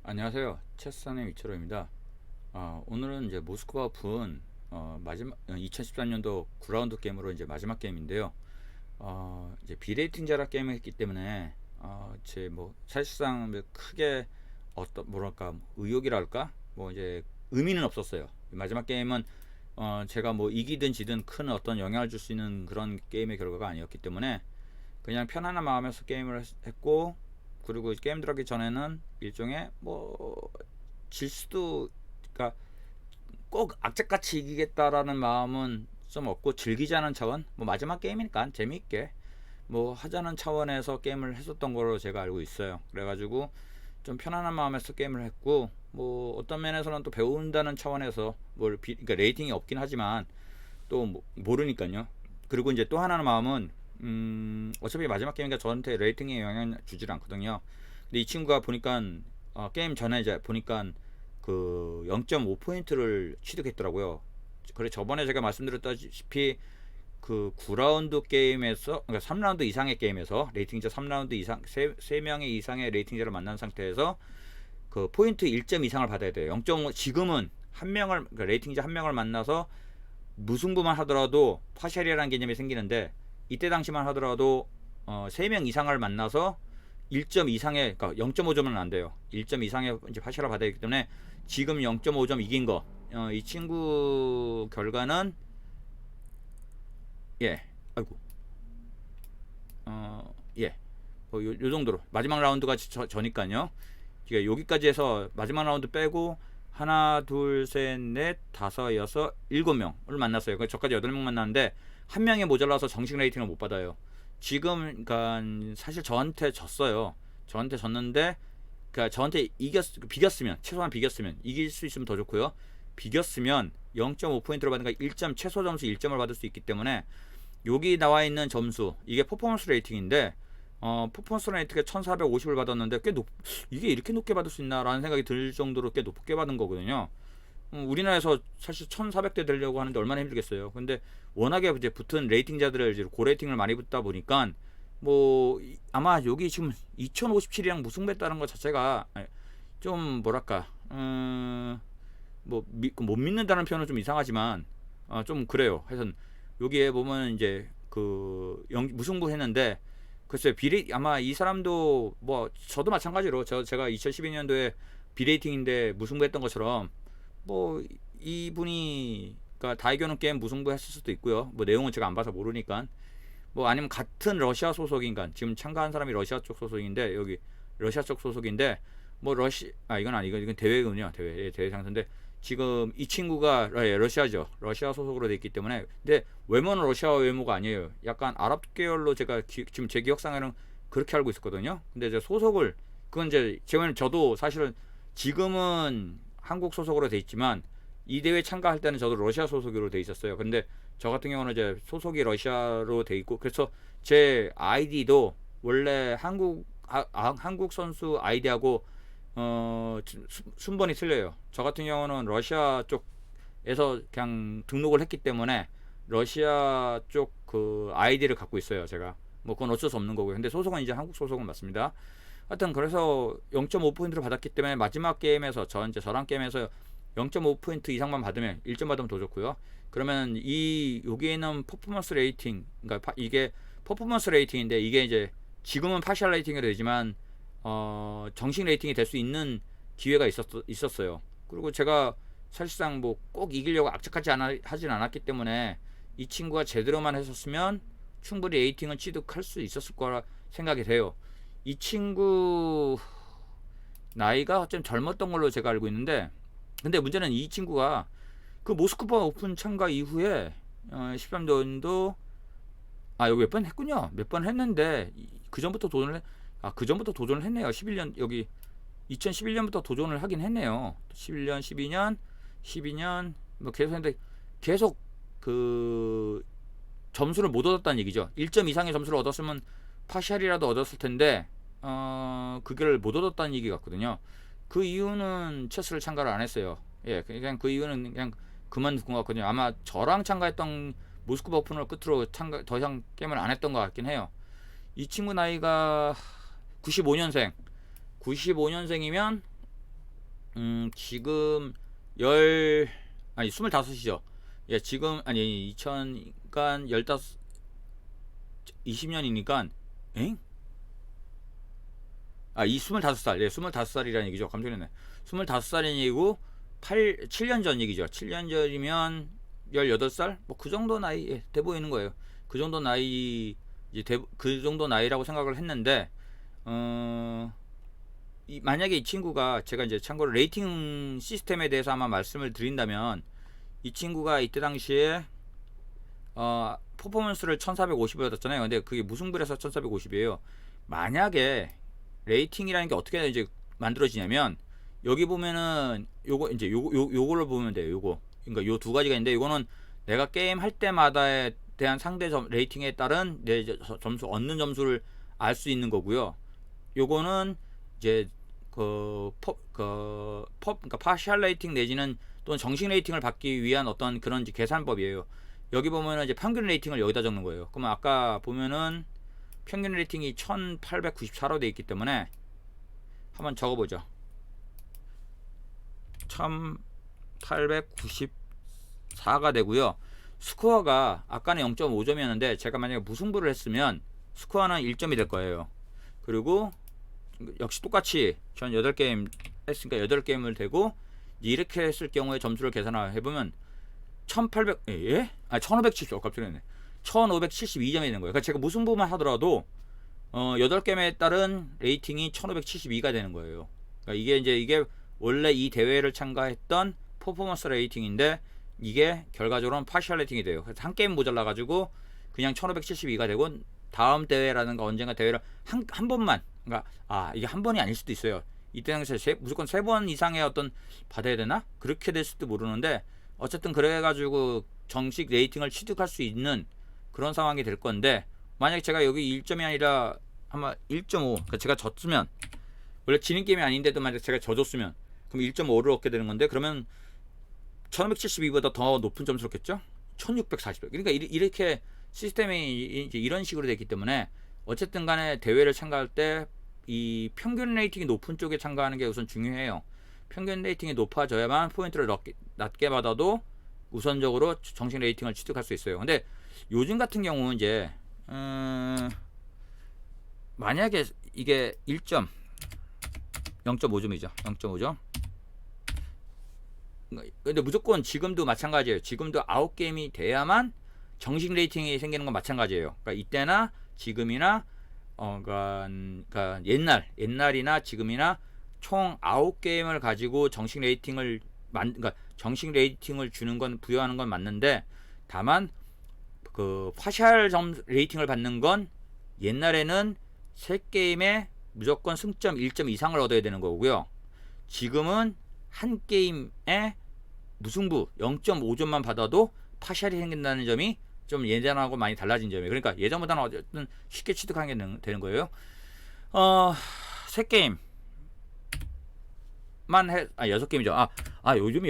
안녕하세요. 체스산의 위치로입니다. 오늘은 이제 모스크바 오픈 마지막 2014년도 9라운드 게임으로 이제 마지막 게임인데요. 이제 비레이팅제라 게임을 했기 때문에 제 뭐 사실상 뭐 크게 어떤 뭐랄까 의욕이랄까 뭐 이제 의미는 없었어요. 마지막 게임은 제가 뭐 이기든 지든 큰 어떤 영향을 줄 수 있는 그런 게임의 결과가 아니었기 때문에 그냥 편안한 마음에서 게임을 했고, 그리고 게임 들어가기 전에는 일종의 뭐 질 수도, 그러니까 꼭 악착같이 이기겠다라는 마음은 좀 없고, 즐기지 않은 차원, 뭐 마지막 게임이니까 재미있게 뭐 하자는 차원에서 게임을 했었던 걸로 제가 알고 있어요. 그래가지고 좀 편안한 마음에서 게임을 했고, 뭐 어떤 면에서는 또 배운다는 차원에서 그러니까 레이팅이 없긴 하지만 또 모르니까요. 그리고 이제 또 하나는 마음은 어차피 마지막 게임이니까 저한테 레이팅에 영향 주질 않거든요. 근데 이 친구가 보니까 게임 전에 이제 보니까 그 0.5포인트를 취득했더라고요. 그래 저번에 제가 말씀드렸다시피 그 9라운드 게임에서, 그러니까 3라운드 이상의 게임에서 레이팅제 3라운드 이상 3명의 이상의 레이팅제를 만난 상태에서 그 포인트 1점 이상을 받아야 돼요. 0.5, 지금은 한 명을, 그러니까 레이팅제 한 명을 만나서 무승부만 하더라도 파셜이라는 개념이 생기는데, 이때 당시만 하더라도 3명 이상을 만나서 1점 이상의, 그러니까 0.5점은 안 돼요. 1점 이상의 이제 파셜을 받아야 되기 때문에 지금 0.5점 이긴 거, 이 친구 결과는, 예, 아이고, 예, 요 정도로 마지막 라운드가 저니까요. 여기까지 해서 마지막 라운드 빼고 하나, 둘, 셋, 넷, 다섯, 여섯, 7명을 만났어요. 저까지 8명 만났는데 한 명이 모자라서 정식 레이팅을 못 받아요. 지금 그러니까 사실 저한테 졌어요. 저한테 졌는데, 그러니까 저한테 비겼으면, 최소한 비겼으면, 이길 수 있으면 더 좋고요. 비겼으면 0.5포인트로 받는 거 1점, 최소 점수 1점을 받을 수 있기 때문에 여기 나와 있는 점수, 이게 퍼포먼스 레이팅인데, 퍼포먼스 레이팅에 1450을 받았는데 이게 이렇게 높게 받을 수 있나라는 생각이 들 정도로 꽤 높게 받은 거거든요. 우리나라에서 사실 1400대 되려고 하는데 얼마나 힘들겠어요. 근데 워낙에 이제 붙은 레이팅자들을 이제 고레이팅을 많이 붙다 보니까 뭐 아마 여기 지금 2057이랑 무승부했다는 것 자체가 좀 뭐랄까 뭐 못 믿는다는 표현은 좀 이상하지만 좀 그래요. 하여튼 여기에 보면 이제 그 무승부 했는데, 글쎄요, 아마 이 사람도 뭐 저도 마찬가지로 제가 2012년도에 비레이팅인데 무승부 했던 것처럼 뭐 이분이 그러니까 다이겨는 게임 무승부 했을 수도 있고요. 뭐 내용은 제가 안 봐서 모르니까, 뭐 아니면 같은 러시아 소속인가, 지금 참가한 사람이 러시아 쪽 소속인데, 여기 러시아 쪽 소속인데 뭐 이건 아니고 이건 대회군요. 대회 상태인데, 지금 이 친구가 러시아죠. 러시아 소속으로 돼 있기 때문에. 근데 외모는 러시아 외모가 아니에요. 약간 아랍 계열로 제가 지금 제 기억상에는 그렇게 알고 있었거든요. 근데 이제 소속을, 그건 이제 저도 사실은 지금은 한국 소속으로 돼 있지만 이 대회 참가할 때는 저도 러시아 소속으로 돼 있었어요. 근데 저 같은 경우는 이제 소속이 러시아로 돼 있고, 그래서 제 아이디도 원래 한국 선수 아이디하고 순번이 틀려요. 저 같은 경우는 러시아 쪽에서 그냥 등록을 했기 때문에 러시아 쪽 그 아이디를 갖고 있어요. 제가 뭐 그건 어쩔 수 없는 거고요. 근데 소속은 이제 한국 소속은 맞습니다. 하여튼 그래서 0.5포인트를 받았기 때문에 마지막 게임에서 저랑 게임에서 0.5포인트 이상만 받으면 1점 받으면 더 좋고요. 그러면 여기에는 퍼포먼스 레이팅, 그러니까 이게 퍼포먼스 레이팅인데, 이게 이제 지금은 파셜 레이팅이 되지만 정식 레이팅이 될 수 있는 기회가 있었어요. 그리고 제가 사실상 뭐 꼭 이기려고 악착하지 하진 않았기 때문에 이 친구가 제대로만 했었으면 충분히 레이팅은 취득할 수 있었을 거라 생각이 돼요. 이 친구 나이가 좀 젊었던 걸로 제가 알고 있는데, 근데 문제는 이 친구가 그 모스크바 오픈 참가 이후에 13년도 여기 몇 번 했군요. 몇 번 했는데 그 전부터 도전을 했네요. 11년, 여기 2011년부터 도전을 하긴 했네요. 11년, 12년 뭐 계속 했는데, 계속 그 점수를 못 얻었다는 얘기죠. 1점 이상의 점수를 얻었으면 파샬이라도 얻었을 텐데 그걸 못 얻었다는 얘기 같거든요. 그 이유는 체스를 참가를 안 했어요. 예, 그냥 그 이유는 그냥 그만둔 것 같거든요. 아마 저랑 참가했던 모스크바 오픈을 끝으로 더 이상 게임을 안 했던 것 같긴 해요. 이 친구 나이가 95년생. 95년생이면 지금 열 아니 25이죠. 예, 지금 아니 2000 그러니까 15 20년이니까 엥? 이 25살. 예, 25살이라는 얘기죠. 깜짝 놀랐네. 25살인 얘기고 7년 전 얘기죠. 7년 전이면 18살? 뭐 그 정도 나이 돼 보이는 거예요. 그 정도 나이 그 정도 나이라고 생각을 했는데 만약에 이 친구가 제가 이제 참고로 레이팅 시스템에 대해서 아마 말씀을 드린다면 이 친구가 이때 당시에 퍼포먼스를 1450을 받았잖아요. 근데 그게 무승부라서 1450이에요. 만약에 레이팅이라는 게 어떻게 이제 만들어지냐면 여기 보면은 요거 이제 요거를 보면 돼요. 요거 그러니까 요 두 가지가 있는데 요거는 내가 게임 할 때마다에 대한 상대 레이팅에 따른 내 점수 얻는 점수를 알 수 있는 거고요. 요거는 이제 그러니까 파셜 레이팅 내지는 또는 정식 레이팅을 받기 위한 어떤 그런 이제 계산법이에요. 여기 보면은 이제 평균 레이팅을 여기다 적는 거예요. 그러면 아까 보면은 평균 레이팅이 1894로 되어 있기 때문에 한번 적어보죠. 1894가 되고요. 스코어가 아까는 0.5점이었는데 제가 만약에 무승부를 했으면 스코어는 1점이 될 거예요. 그리고 역시 똑같이 전 8게임 했으니까 8게임을 대고 이렇게 했을 경우에 점수를 계산해보면 1800 예? 1570 깜짝 놀랐네. 1572점이 되는 거예요. 그러니까 제가 무승부만 하더라도 8게임에 따른 레이팅이 1572가 되는 거예요. 그러니까 이게 원래 이 대회를 참가했던 퍼포먼스 레이팅인데 이게 결과적으로는 파셜 레이팅이 돼요. 그래서 한 게임 모자라 가지고 그냥 1572가 되고 다음 대회라든가 언젠가 대회를 한 번만 그러니까 이게 한 번이 아닐 수도 있어요. 이때 당시에 무조건 3번 이상의 어떤 받아야 되나? 그렇게 될 수도 모르는데 어쨌든 그래 가지고 정식 레이팅을 취득할 수 있는 그런 상황이 될 건데 만약에 제가 여기 1점이 아니라 아마 1.5 그러니까 제가 졌으면 원래 지는 게임이 아닌데도 만약에 제가 져줬으면 그럼 1.5를 얻게 되는 건데 그러면 1572보다 더 높은 점수를 얻겠죠? 1640. 그러니까 이렇게 시스템이 이제 이런 식으로 되기 때문에 어쨌든 간에 대회를 참가할 때 이 평균 레이팅이 높은 쪽에 참가하는 게 우선 중요해요. 평균 레이팅이 높아져야만 포인트를 낮게 받아도 우선적으로 정식 레이팅을 취득할 수 있어요. 근데 요즘 같은 경우는 이제 만약에 이게 1점 0.5점이죠. 0.5점. 근데 무조건 지금도 마찬가지예요. 지금도 9게임이 돼야만 정식 레이팅이 생기는 건 마찬가지예요. 그러니까 이때나 지금이나 그러니까 옛날이나 지금이나 총 9게임을 가지고 정식 레이팅을 그러니까 정식 레이팅을 주는 건 부여하는 건 맞는데 다만 그 파셜 점 레이팅을 받는 건 옛날에는 3게임에 무조건 승점 1점 이상을 얻어야 되는 거고요. 지금은 한 게임에 무승부 0.5점만 받아도 파셜이 생긴다는 점이 좀 예전하고 많이 달라진 점이에요. 그러니까 예전보다는 어쨌든 쉽게 취득하게 되는 거예요. 3게임만 해 6게임이죠. 요즘에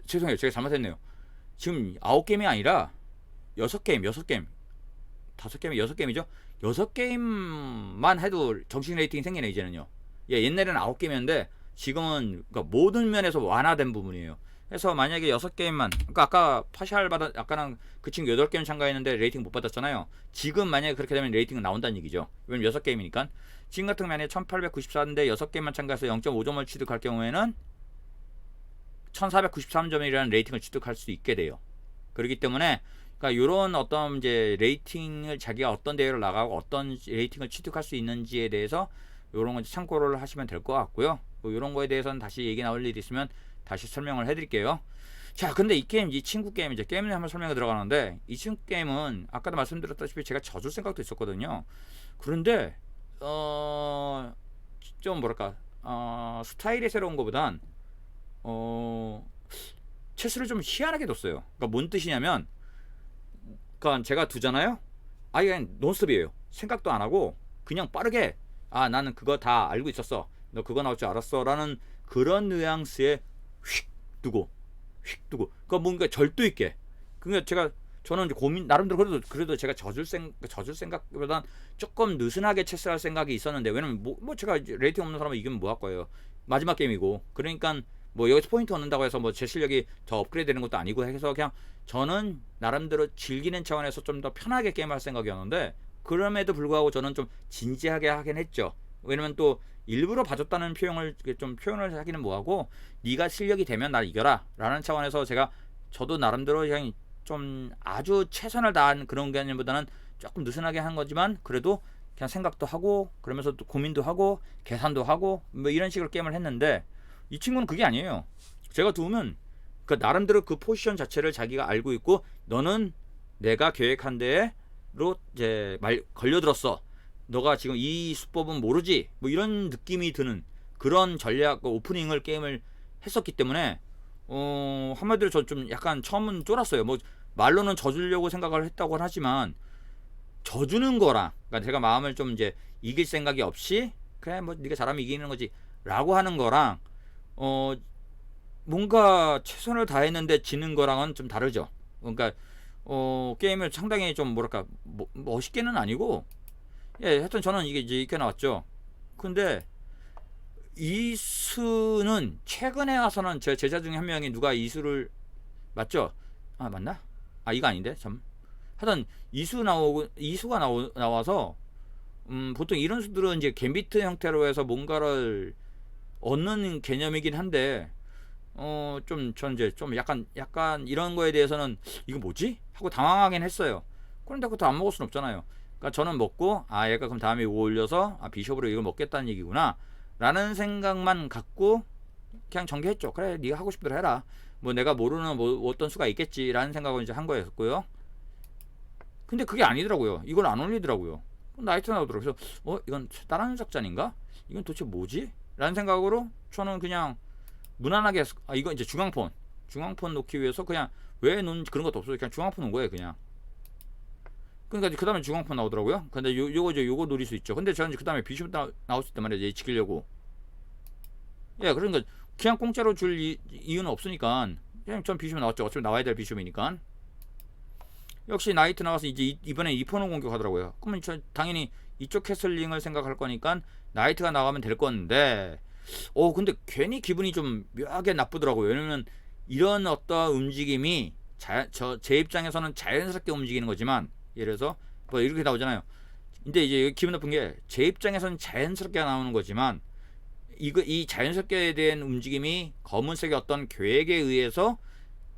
죄송해요. 제가 잘못했네요. 지금 9게임이 아니라 6게임 5게임 6게임이죠. 6게임만 해도 정식 레이팅이 생기네 이제는요. 옛날에는 9게임이었는데 지금은 그러니까 모든 면에서 완화된 부분이에요. 그래서 만약에 6게임만 그러니까 아까 파셜 아까는 그 친구 8게임 참가했는데 레이팅 못 받았잖아요. 지금 만약에 그렇게 되면 레이팅은 나온다는 얘기죠. 왜냐면 6게임이니까. 지금 같은 만약에 1894인데 6게임만 참가해서 0.5점을 취득할 경우에는 1493점이라는 레이팅을 취득할 수 있게 돼요. 그렇기 때문에 그러니까 이런 어떤 이제 레이팅을 자기가 어떤 대회를 나가고 어떤 레이팅을 취득할 수 있는지에 대해서 이런 거 참고를 하시면 될 것 같고요. 이런 거에 대해서는 다시 얘기 나올 일이 있으면 다시 설명을 해드릴게요. 자, 근데 이 게임, 이 친구 게임 이제 게임에 한번 설명해 들어가는데 이 친구 게임은 아까도 말씀드렸다시피 제가 져줄 생각도 있었거든요. 그런데 좀 뭐랄까 스타일이 새로운 것보단 체스를 좀 희한하게 뒀어요. 그러니까 뭔 뜻이냐면, 그러니까 제가 두잖아요. 그냥 논스톱이에요. 생각도 안 하고 그냥 빠르게 나는 그거 다 알고 있었어. 너 그거 나올 줄 알았어라는 그런 뉘앙스에 휙 두고 그러니까 뭔가 절도 있게. 그러니까 저는 이제 고민 나름대로 그래도 제가 져줄 생각보단 조금 느슨하게 체스할 생각이 있었는데 왜냐면 뭐 제가 레이팅 없는 사람을 이기면 뭐 할 거예요. 마지막 게임이고, 그러니까 뭐 여기서 포인트 얻는다고 해서 뭐 제 실력이 더 업그레이드 되는 것도 아니고 해서 그냥 저는 나름대로 즐기는 차원에서 좀 더 편하게 게임할 생각이었는데, 그럼에도 불구하고 저는 좀 진지하게 하긴 했죠. 왜냐면 또 일부러 봐줬다는 표현을 하기는 뭐하고, 네가 실력이 되면 날 이겨라 라는 차원에서 제가 저도 나름대로 그냥 좀 아주 최선을 다한 그런 개념보다는 조금 느슨하게 한 거지만, 그래도 그냥 생각도 하고 그러면서 또 고민도 하고 계산도 하고 뭐 이런 식으로 게임을 했는데, 이 친구는 그게 아니에요. 제가 두면 그 나름대로 그 포지션 자체를 자기가 알고 있고, 너는 내가 계획한 대로 이제 말 걸려들었어, 너가 지금 이 수법은 모르지, 뭐 이런 느낌이 드는 그런 전략 오프닝을 게임을 했었기 때문에 한마디로 저 좀 약간 처음은 쫄았어요. 뭐 말로는 져주려고 생각을 했다고 하지만, 져주는 거랑, 그러니까 제가 마음을 좀 이제 이길 생각이 없이 그래 뭐 네가 잘하면 이기는 거지 라고 하는 거랑, 뭔가 최선을 다했는데 지는 거랑은 좀 다르죠. 그러니까 게임을 상당히 좀 뭐랄까 멋있게는 아니고, 예, 하여튼 저는 이게 이제 이렇게 나왔죠. 근데 이수는 최근에 와서는 제 제자 중에 한 명이 누가 이수를, 맞죠? 아 맞나? 아 이거 아닌데 참. 하여튼 이수가 나와서 보통 이런 수들은 이제 갬비트 형태로 해서 뭔가를 얻는 개념이긴 한데, 좀 전 이제 좀 약간 이런 거에 대해서는 이거 뭐지? 하고 당황하긴 했어요. 그런데 그것도 안 먹을 순 없잖아요. 그러니까 저는 먹고, 아 얘가 그럼 다음에 이거 올려서 비숍으로 이걸 먹겠다는 얘기구나 라는 생각만 갖고 그냥 전개했죠. 그래 네가 하고 싶은 대로 해라, 뭐 내가 모르는 뭐 어떤 수가 있겠지라는 생각을 이제 한 거였고요. 근데 그게 아니더라고요. 이걸 안 올리더라고요. 나이트 나오더라고요. 그래서 이건 다른 작전인가? 이건 도대체 뭐지? 라는 생각으로 저는 그냥 무난하게, 이거 이제 중앙폰 놓기 위해서 그냥 왜 놓은 그런 것도 없어요. 그냥 중앙폰 놓은 거예요 그냥. 그러니까 그 다음에 중앙폰 나오더라고요. 근데 요거 노릴 수 있죠. 근데 저는 그 다음에 비숍 나왔을 때 말이야, 얘 지키려고. 예, 그러니까 그냥 공짜로 줄 이유는 없으니까 그냥 전 비숍 나왔죠. 어차피 나와야 될 비숍이니까. 역시 나이트 나와서 이제 이번에 2포는 공격하더라고요. 그러면 저 당연히 이쪽 캐슬링을 생각할 거니까 나이트가 나가면 될 건데, 근데 괜히 기분이 좀 묘하게 나쁘더라고요. 왜냐면 이런 어떤 움직임이 제 입장에서는 자연스럽게 움직이는 거지만, 예를 들어서 뭐 이렇게 나오잖아요. 근데 이제 기분 나쁜 게, 제 입장에서는 자연스럽게 나오는 거지만, 이 자연스럽게 된 움직임이 검은색의 어떤 계획에 의해서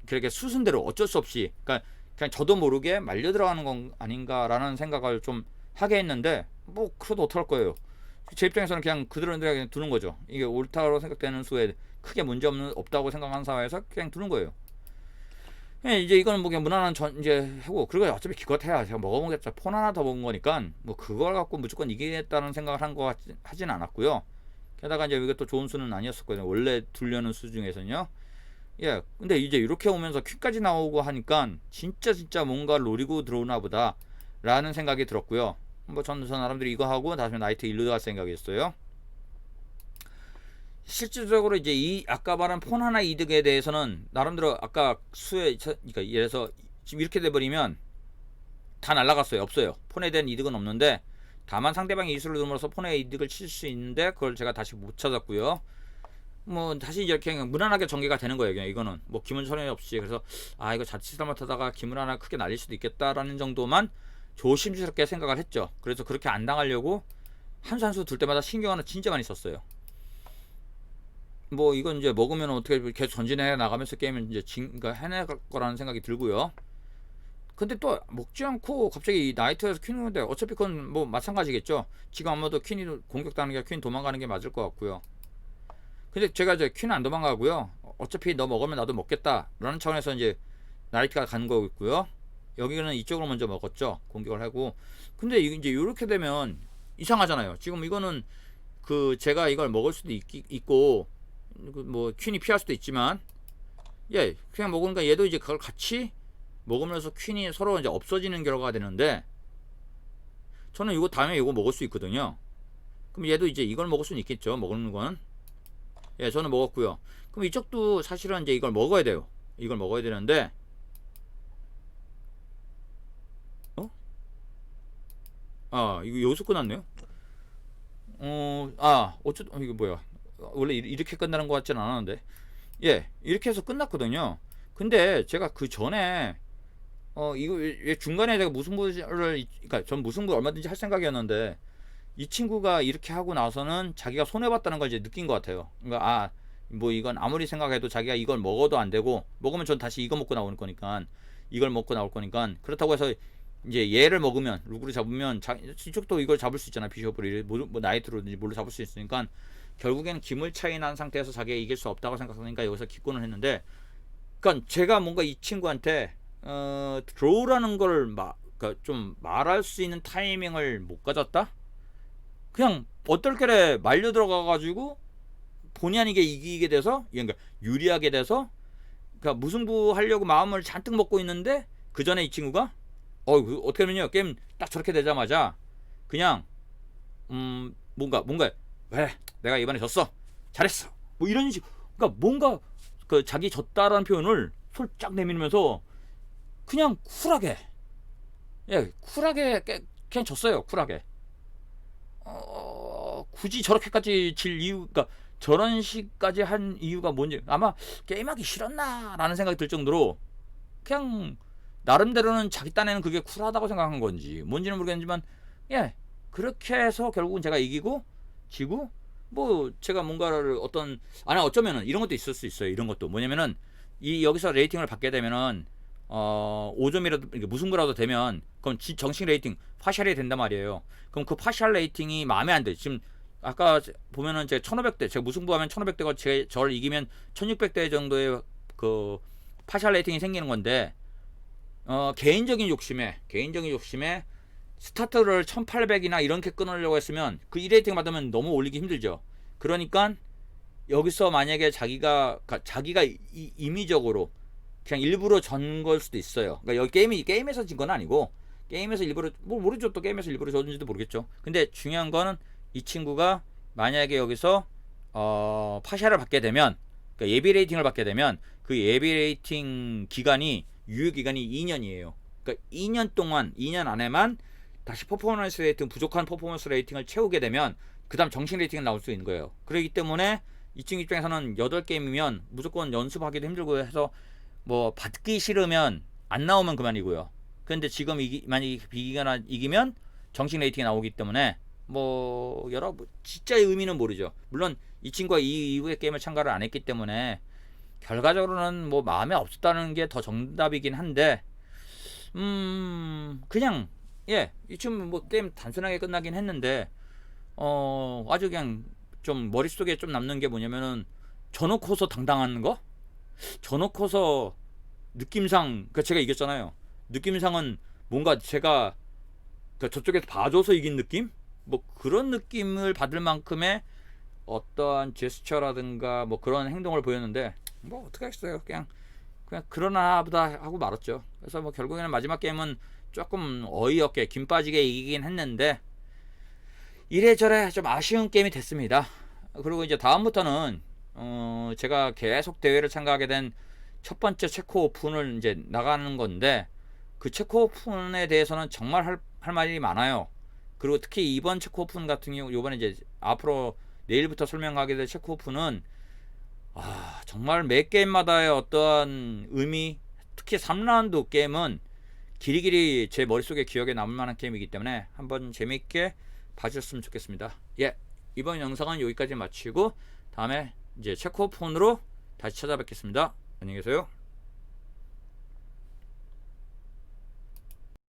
그렇게 수순대로 어쩔 수 없이, 그러니까 그냥 저도 모르게 말려 들어가는 건 아닌가라는 생각을 좀 하게 했는데, 뭐 그래도 어떡할 거예요. 제 입장에서는 그냥 그대로 그냥 두는 거죠. 이게 옳다고 생각되는 수에 크게 문제 없다고 생각하는 상황에서 그냥 두는 거예요. 예, 이제 이거는 뭐 그냥 무난한 이제 하고, 그리고 어차피 기껏해야 제가 먹어보겠다, 폰 하나 더 먹은 거니까 뭐 그걸 갖고 무조건 이기겠다는 생각을 한 거 하진 않았고요. 게다가 이제 이게 또 좋은 수는 아니었었거든요. 원래 두려는 수 중에서는요. 예, 근데 이제 이렇게 오면서 퀴까지 나오고 하니까 진짜 뭔가 노리고 들어오나 보다 라는 생각이 들었고요. 뭐 저는 나름대로 이거 하고 다시 나이트 일로 갈 생각이었어요. 실질적으로 이제 이 아까 말한 폰 하나 이득에 대해서는 나름대로 아까 그러니까 예를 들어서 지금 이렇게 돼버리면 다 날라갔어요. 없어요. 폰에 대한 이득은 없는데, 다만 상대방이 이수를 누르면서 폰에 이득을 칠 수 있는데 그걸 제가 다시 못 찾았고요. 뭐 다시 이렇게 그냥 무난하게 전개가 되는 거예요. 그냥 이거는 뭐 기문 선회 없이. 그래서 이거 자칫 잘못하다가 기문 하나 크게 날릴 수도 있겠다라는 정도만 조심스럽게 생각을 했죠. 그래서 그렇게 안 당하려고 한 수 한 수 둘 때마다 신경을 진짜 많이 썼어요. 뭐 이건 이제 먹으면 어떻게 계속 전진해 나가면서 게임을 이제 그러니까 해낼 거라는 생각이 들고요. 근데 또 먹지 않고 갑자기 나이트에서 퀸 오는데, 어차피 그건 뭐 마찬가지겠죠. 지금 아마도 퀸이 공격당하는 게 퀸 도망가는 게 맞을 것 같고요. 근데 제가 이제 퀸은 안 도망가고요. 어차피 너 먹으면 나도 먹겠다 라는 차원에서 이제 나이트가 가는 거고요. 여기는 이쪽으로 먼저 먹었죠. 공격을 하고. 근데 이제 이렇게 되면 이상하잖아요. 지금 이거는 제가 이걸 먹을 수도 있고 뭐 퀸이 피할 수도 있지만, 예, 그냥 먹으니까 얘도 이제 그걸 같이 먹으면서 퀸이 서로 이제 없어지는 결과가 되는데, 저는 이거 다음에 이거 먹을 수 있거든요. 그럼 얘도 이제 이걸 먹을 수는 있겠죠. 먹는 건. 예, 저는 먹었고요. 그럼 이쪽도 사실은 이제 이걸 먹어야 돼요. 이걸 먹어야 되는데, 이거 여기서 끝났네요. 이거 뭐야. 원래 이렇게 끝나는 것 같지는 않았는데 예 이렇게 해서 끝났거든요. 근데 제가 그 전에 이거 왜 중간에 제가 무승부를 그러니까 전 무승부 얼마든지 할 생각이었는데 이 친구가 이렇게 하고 나서는 자기가 손해봤다는 걸 이제 느낀 것 같아요. 그러니까 뭐 이건 아무리 생각해도 자기가 이걸 먹어도 안 되고 먹으면 전 다시 이거 먹고 나올 거니까 이걸 먹고 나올 거니까 그렇다고 해서 이제 얘를 먹으면 루그를 잡으면 이쪽도 이걸 잡을 수 있잖아. 비숍을 뭐 나이트로든지 뭘로 잡을 수 있으니까 결국엔 기물 차이 난 상태에서 자기가 이길 수 없다고 생각하니까 여기서 기권을 했는데 그러니까 제가 뭔가 이 친구한테 드로우라는 걸 그러니까 좀 말할 수 있는 타이밍을 못 가졌다? 그냥 어떨결에 말려 들어가가지고 본의 아니게 이기게 돼서 그러니까 유리하게 돼서 그러니까 무승부 하려고 마음을 잔뜩 먹고 있는데 그 전에 이 친구가 어떻게 하면요 게임 딱 저렇게 되자마자 그냥 뭔가 왜 내가 이번에 졌어 잘했어 뭐 이런 식 그러니까 뭔가 그 자기 졌다라는 표현을 솔짝 내밀면서 그냥 쿨하게 쿨하게 그냥 졌어요. 쿨하게 굳이 저렇게까지 질 이유가 저런 식까지 한 이유가 뭔지 아마 게임하기 싫었나 라는 생각이 들 정도로 그냥 나름대로는 자기 딴에는 그게 쿨하다고 생각한 건지 뭔지는 모르겠지만 그렇게 해서 결국은 제가 이기고 지고 뭐 제가 뭔가를 어쩌면은 이런 것도 있을 수 있어요. 이런 것도 뭐냐면은 여기서 레이팅을 받게 되면은 5점이라도 무승부라도 되면 그럼 정식 레이팅 파셜이 된단 말이에요. 그럼 그 파셜 레이팅이 마음에 안 돼. 지금 아까 보면은 제가 1500대 제가 무승부하면 1500대가 저를 이기면 1600대 정도의 그 파셜 레이팅이 생기는 건데 개인적인 욕심에 스타트를 1800이나 이렇게 끊으려고 했으면 그 1레이팅 받으면 너무 올리기 힘들죠. 그러니까 여기서 만약에 자기가 임의적으로 그냥 일부러 전 걸 수도 있어요. 그러니까 여기 게임에서 진 건 아니고 게임에서 일부러 뭐 모르죠. 또 게임에서 일부러 졌는지도 모르겠죠. 근데 중요한 거는 이 친구가 만약에 여기서 파샤를 받게 되면 그러니까 예비 레이팅을 받게 되면 그 예비 레이팅 기간이 유효 기간이 2년이에요. 그러니까 2년 안에만 다시 퍼포먼스 레이팅 부족한 퍼포먼스 레이팅을 채우게 되면 그다음 정식 레이팅이 나올 수 있는 거예요. 그렇기 때문에 이 친구 입장에서는 8게임이면 무조건 연습하기도 힘들고 해서 뭐 받기 싫으면 안 나오면 그만이고요. 그런데 지금 만약에 비기거나 이기면 정식 레이팅이 나오기 때문에 뭐 진짜의 의미는 모르죠. 물론 이 친구가 이 이후에 게임을 참가를 안 했기 때문에 결과적으로는 뭐 마음에 없었다는 게 더 정답이긴 한데 그냥 이 친구 뭐 게임 단순하게 끝나긴 했는데 아주 그냥 좀 머릿속에 좀 남는 게 뭐냐면은 져놓고서 당당한 거? 져놓고서 느낌상 제가 이겼잖아요. 느낌상은 뭔가 제가 저쪽에서 봐줘서 이긴 느낌? 뭐 그런 느낌을 받을 만큼의 어떠한 제스처라든가 뭐 그런 행동을 보였는데 뭐 어떻게 하겠어요. 그냥 그러나 보다 하고 말았죠. 그래서 뭐 결국에는 마지막 게임은 조금 어이없게 김 빠지게 이기긴 했는데 이래저래 좀 아쉬운 게임이 됐습니다. 그리고 이제 다음부터는 제가 계속 대회를 참가하게 된 첫 번째 체코 오픈을 이제 나가는 건데 그 체코 오픈에 대해서는 정말 할 말이 많아요. 그리고 특히 이번 체코 오픈 같은 경우 요번에 이제 앞으로 내일부터 설명하게 될 체코 오픈은 정말 매 게임마다의 어떠한 의미 특히 3라운드 게임은 길이길이 제 머릿속에 기억에 남을 만한 게임이기 때문에 한번 재밌게 봐주셨으면 좋겠습니다. 이번 영상은 여기까지 마치고 다음에 이제 체코 오픈으로 다시 찾아뵙겠습니다. 안녕히 계세요.